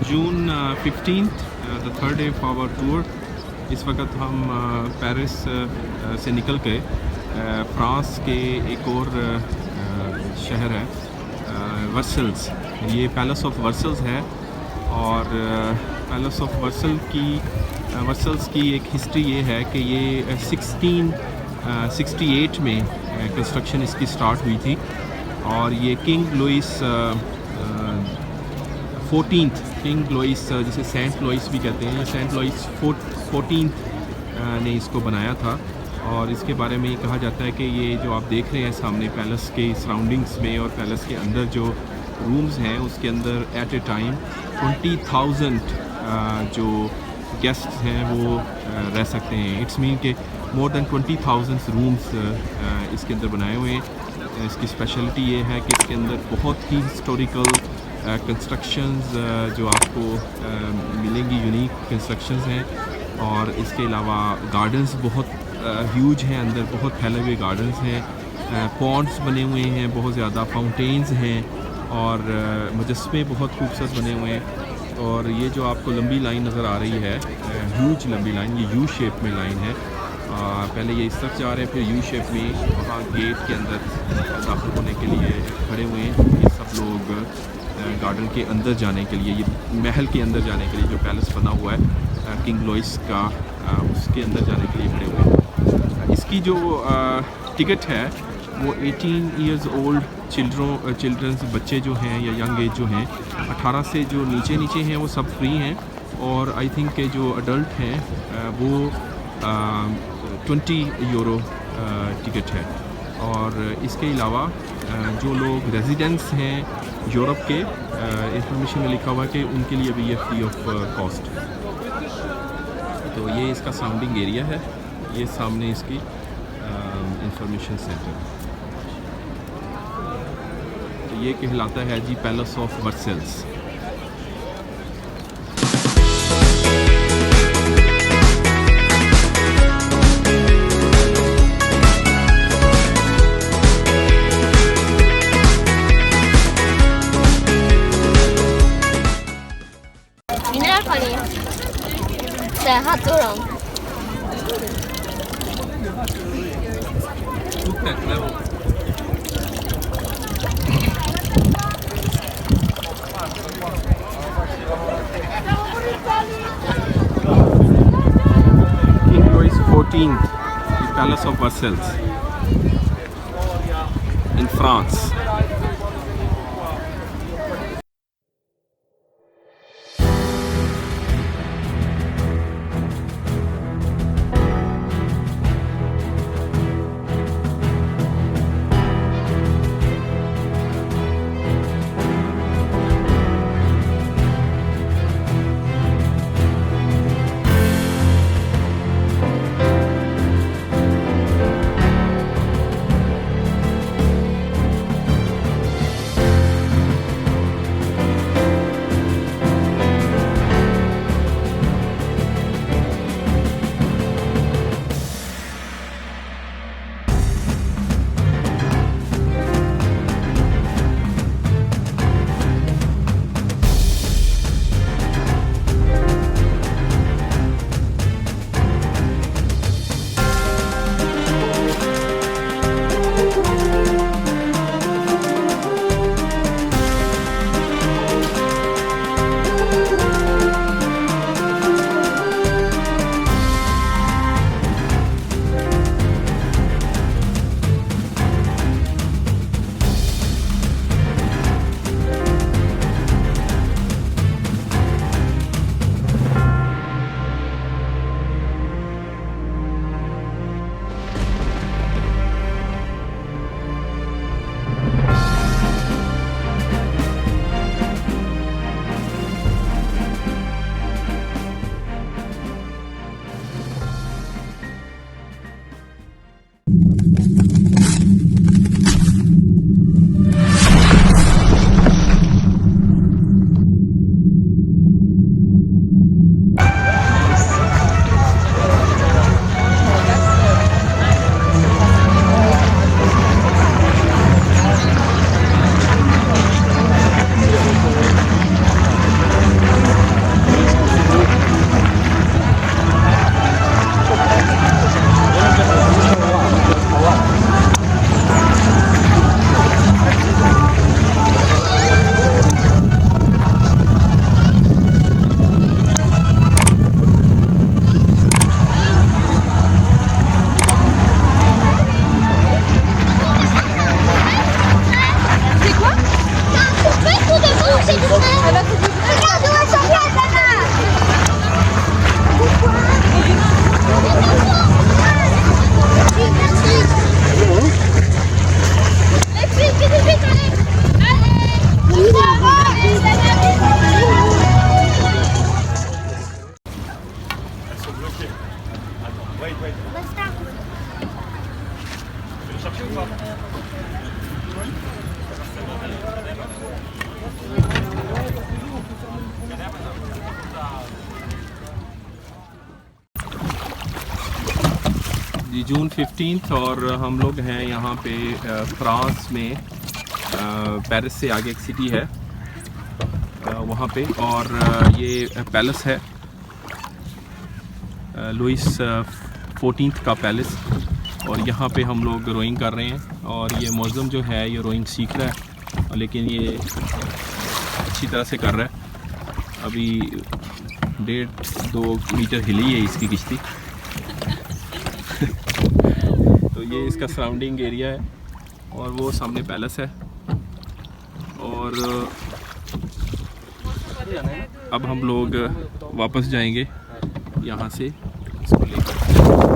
June 15 the third day of our tour. इस वक्त हम पेरिस से निकल के फ्रांस के एक और शहर है वर्सल्स। ये पैलेस ऑफ वर्सल्स है और पैलेस ऑफ वर्सल्स की एक हिस्ट्री ये है कि ये 1668 में कंस्ट्रक्शन इसकी स्टार्ट हुई थी और ये किंग लुइस 14th जिसे सेंट लुइस भी कहते हैं, ये सेंट लुइस 14th ने इसको बनाया था। और इसके बारे में ये कहा जाता है कि ये जो आप देख रहे हैं सामने पैलेस के सराउंडिंग्स में और पैलेस के अंदर जो रूम्स हैं उसके अंदर एट ए टाइम 20,000 जो गेस्ट्स हैं वो रह सकते हैं। इट्स मीन के मोर देन 20,000 रूम्स इसके अंदर बनाए हुए हैं। इसकी स्पेशलिटी ये है कि इसके अंदर बहुत ही हिस्टोरिकल कंस्ट्रक्शंस जो आपको मिलेंगी, यूनिक कंस्ट्रक्शंस हैं। और इसके अलावा गार्डन्स बहुत ह्यूज हैं, अंदर बहुत फैले हुए गार्डन्स हैं, पॉन्ड्स बने हुए हैं, बहुत ज़्यादा फाउंटेन्स हैं और मुजस्मे बहुत खूबसूरत बने हुए हैं। और ये जो आपको लंबी लाइन नज़र आ रही है, ह्यूज लंबी लाइन, ये यू शेप में लाइन है। पहले ये इस तरफ जा रहे हैं, फिर यू शेप में वहाँ गेट के अंदर दाखिल होने के लिए खड़े हुए हैं। ये सब लोग गार्डन के अंदर जाने के लिए, ये महल के अंदर जाने के लिए जो पैलेस बना हुआ है किंग लुइस का, उसके अंदर जाने के लिए खड़े हुए हैं। इसकी जो टिकट है वो 18 ईयर्स ओल्ड चिल्ड्रंस बच्चे जो हैं या यंग एज जो हैं 18 से जो नीचे हैं वो सब फ्री हैं। और आई थिंक के जो अडल्ट हैं वो 20 यूरो टिकट है। और इसके अलावा जो लोग रेजिडेंट्स हैं यूरोप के, इंफॉर्मेशन में लिखा हुआ है कि उनके लिए भी ये फ्री ऑफ कॉस्ट। तो ये इसका साउंडिंग एरिया है, ये सामने इसकी इंफॉर्मेशन सेंटर। तो ये कहलाता है जी Palace of Versailles. King Louis XIV, the Palace of Versailles in France. जी जून 15 और हम लोग हैं यहाँ पे फ्रांस में, पेरिस से आगे एक सिटी है वहाँ पे, और ये पैलेस है लुइस 14 का पैलेस, और यहाँ पे हम लोग रोइंग कर रहे हैं। और ये मौज़म जो है ये रोइंग सीख रहा है, लेकिन ये अच्छी तरह से कर रहा है। अभी 1.5-2 मीटर हिली है इसकी किश्ती। तो ये इसका सराउंडिंग एरिया है, और वो सामने पैलेस है। और अब हम लोग वापस जाएंगे यहाँ से इसको लेकर।